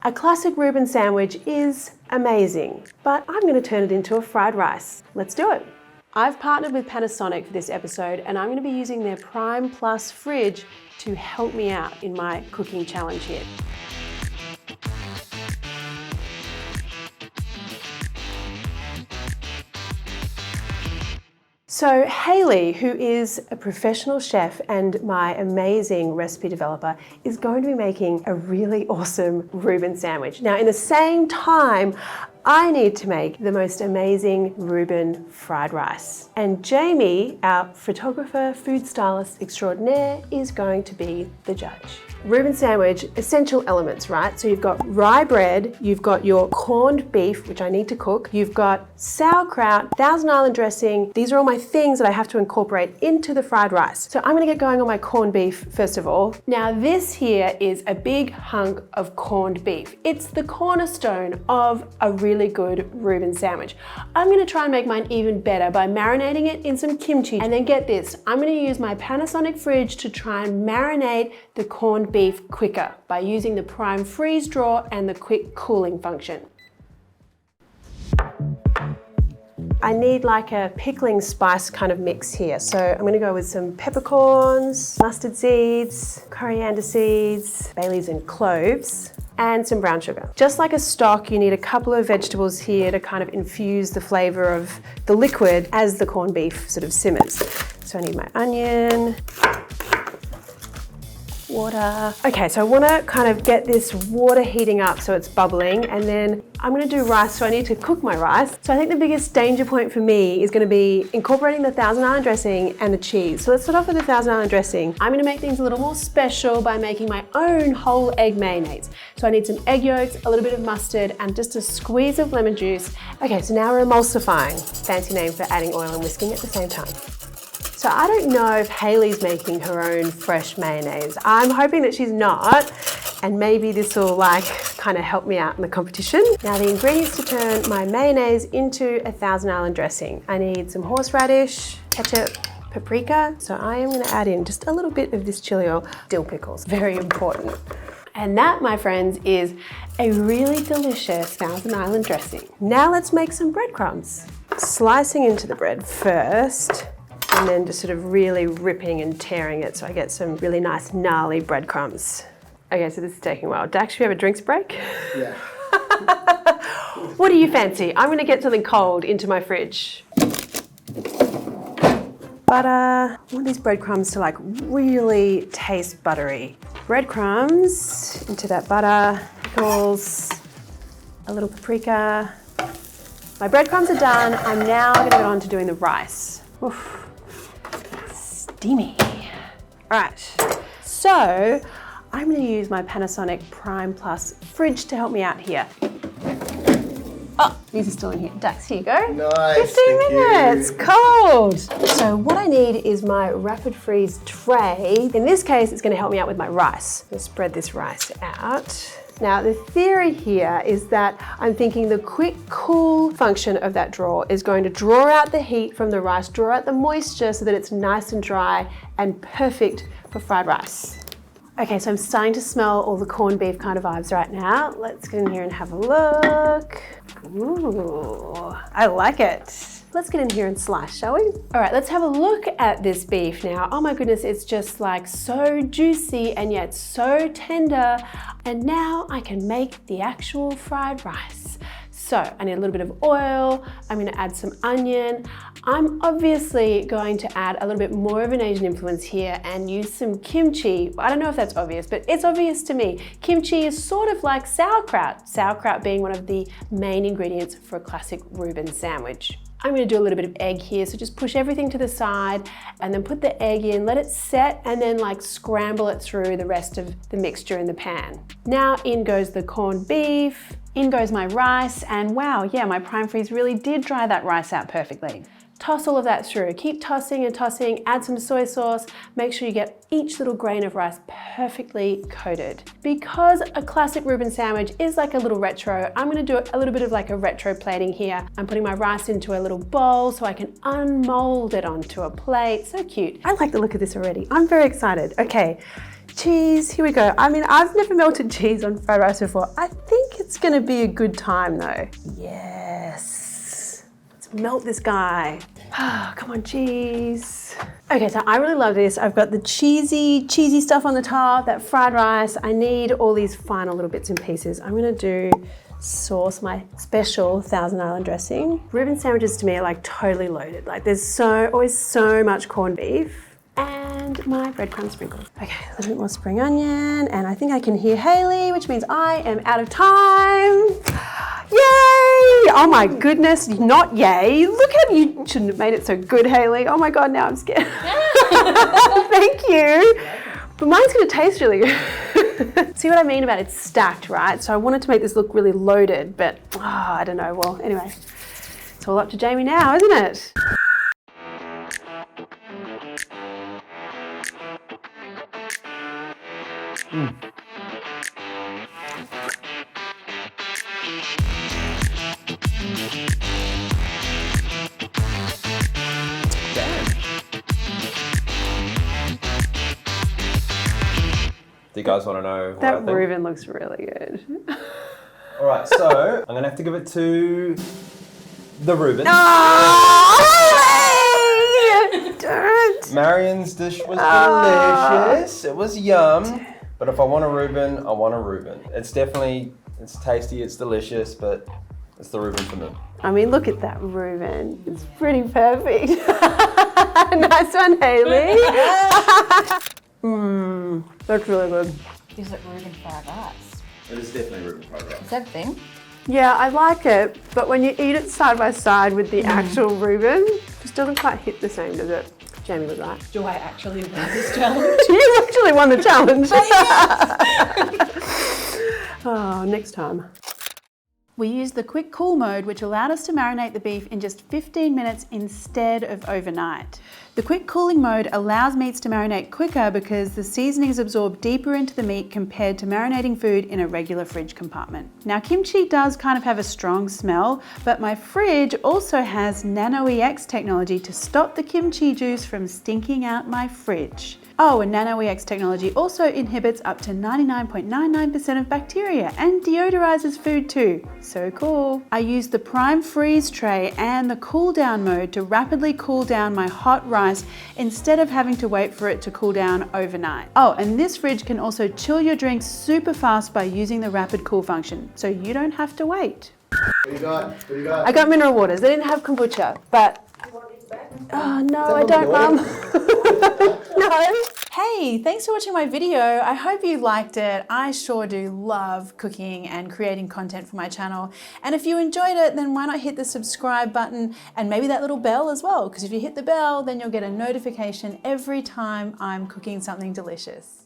A classic Reuben sandwich is amazing, but I'm going to turn it into a fried rice. Let's do it. I've partnered with Panasonic for this episode, and I'm going to be using their Prime Plus fridge to help me out in my cooking challenge here. So Hayley, who is a professional chef and my amazing recipe developer, is going to be making a really awesome Reuben sandwich. Now, in the same time, I need to make the most amazing Reuben fried rice. And Jamie, our photographer, food stylist extraordinaire, is going to be the judge. Reuben sandwich, essential elements, right? So you've got rye bread, you've got your corned beef, which I need to cook, you've got sauerkraut, Thousand Island dressing. These are all my things that I have to incorporate into the fried rice. So I'm gonna get going on my corned beef first of all. Now this here is a big hunk of corned beef. It's the cornerstone of a really good Reuben sandwich. I'm gonna try and make mine even better by marinating it in some kimchi. And then get this, I'm gonna use my Panasonic fridge to try and marinate the corned beef quicker by using the Prime freeze drawer and the quick cooling function. I need like a pickling spice kind of mix here. So I'm gonna go with some peppercorns, mustard seeds, coriander seeds, bay leaves and cloves, and some brown sugar. Just like a stock, you need a couple of vegetables here to kind of infuse the flavor of the liquid as the corned beef sort of simmers. So I need my onion, water. Okay, so I wanna kind of get this water heating up so it's bubbling, and then I'm gonna do rice, so I need to cook my rice. So I think the biggest danger point for me is gonna be incorporating the Thousand Island dressing and the cheese. So let's start off with the Thousand Island dressing. I'm gonna make things a little more special by making my own whole egg mayonnaise. So I need some egg yolks, a little bit of mustard, and just a squeeze of lemon juice. Okay, so now we're emulsifying. Fancy name for adding oil and whisking at the same time. So I don't know if Hayley's making her own fresh mayonnaise. I'm hoping that she's not, and maybe this will like kind of help me out in the competition. Now the ingredients to turn my mayonnaise into a Thousand Island dressing. I need some horseradish, ketchup, paprika. So I am gonna add in just a little bit of this chili oil, dill pickles, very important. And that, my friends, is a really delicious Thousand Island dressing. Now let's make some breadcrumbs. Slicing into the bread first, and then just sort of really ripping and tearing it so I get some really nice gnarly breadcrumbs. Okay, so this is taking a while. Dax, should we have a drinks break? Yeah. What do you fancy? I'm gonna get something cold into my fridge. Butter. I want these breadcrumbs to like really taste buttery. Breadcrumbs into that butter, pickles, a little paprika. My breadcrumbs are done. I'm now gonna get on to doing the rice. Oof. Steamy. All right, so I'm gonna use my Panasonic Prime Plus fridge to help me out here. Oh, these are still in here. Dax, here you go. Nice, 15 minutes, cold. So what I need is my rapid freeze tray. In this case, it's gonna help me out with my rice. I'm gonna spread this rice out. Now the theory here is that I'm thinking the quick cool function of that drawer is going to draw out the heat from the rice, draw out the moisture so that it's nice and dry and perfect for fried rice. Okay, so I'm starting to smell all the corned beef kind of vibes right now. Let's get in here and have a look. Ooh, I like it. Let's get in here and slice, shall we? All right, let's have a look at this beef now. Oh my goodness, it's just like so juicy and yet so tender. And now I can make the actual fried rice. So I need a little bit of oil. I'm gonna add some onion. I'm obviously going to add a little bit more of an Asian influence here and use some kimchi. I don't know if that's obvious, but it's obvious to me. Kimchi is sort of like sauerkraut, sauerkraut being one of the main ingredients for a classic Reuben sandwich. I'm gonna do a little bit of egg here, so just push everything to the side and then put the egg in, let it set, and then like scramble it through the rest of the mixture in the pan. Now in goes the corned beef, in goes my rice, and wow, yeah, my Prime Freeze really did dry that rice out perfectly. Toss all of that through. Keep tossing and tossing, add some soy sauce, make sure you get each little grain of rice perfectly coated. Because a classic Reuben sandwich is like a little retro, I'm gonna do a little bit of like a retro plating here. I'm putting my rice into a little bowl so I can unmold it onto a plate. So cute. I like the look of this already. I'm very excited. Okay, cheese, here we go. I mean, I've never melted cheese on fried rice before. I think it's gonna be a good time though. Yes. Let's melt this guy. Come on, cheese. Okay, so I really love this. I've got the cheesy stuff on the top, that fried rice. I need all these final little bits and pieces. I'm gonna sauce my special Thousand Island dressing. Reuben sandwiches to me are like totally loaded. Like there's always so much corned beef. And my breadcrumb sprinkles. Okay, a little bit more spring onion, and I think I can hear Haley, which means I am out of time. Yay! Oh my goodness, not yay. Look how you shouldn't have made it so good, Haley. Oh my God, now I'm scared. Thank you. But mine's gonna taste really good. See what I mean about it's stacked, right? So I wanted to make this look really loaded, but I don't know. Well, anyway, it's all up to Jamie now, isn't it? Do you guys want to know what That I think? Reuben looks really good. All right, so I'm gonna have to give it to the Reuben. Don't. Marion's dish was delicious. It was yum. But if I want a Reuben, I want a Reuben. It's tasty, it's delicious, but it's the Reuben for me. I mean, look at that Reuben. It's pretty perfect. Nice one, Haley. That's really good. Is it Reuben fried rice? It is definitely Reuben fried rice. Is that a thing? Yeah, I like it, but when you eat it side by side with the actual Reuben, it just doesn't quite hit the same, does it? Jamie was right. Do I actually win this challenge? You actually won the challenge. Oh, next time. We used the quick cool mode, which allowed us to marinate the beef in just 15 minutes instead of overnight. The quick cooling mode allows meats to marinate quicker because the seasonings absorb deeper into the meat compared to marinating food in a regular fridge compartment. Now, kimchi does kind of have a strong smell, but my fridge also has Nano-EX technology to stop the kimchi juice from stinking out my fridge. Oh, and Nano-EX technology also inhibits up to 99.99% of bacteria and deodorizes food too. So cool. I used the Prime Freeze tray and the cool down mode to rapidly cool down my hot rice instead of having to wait for it to cool down overnight. Oh, and this fridge can also chill your drinks super fast by using the rapid cool function, so you don't have to wait. What do you got? What do you got? I got mineral waters. They didn't have kombucha, but... Oh, no, I don't, Mum. No. Hey, thanks for watching my video. I hope you liked it. I sure do love cooking and creating content for my channel. And if you enjoyed it, then why not hit the subscribe button and maybe that little bell as well? Because if you hit the bell, then you'll get a notification every time I'm cooking something delicious.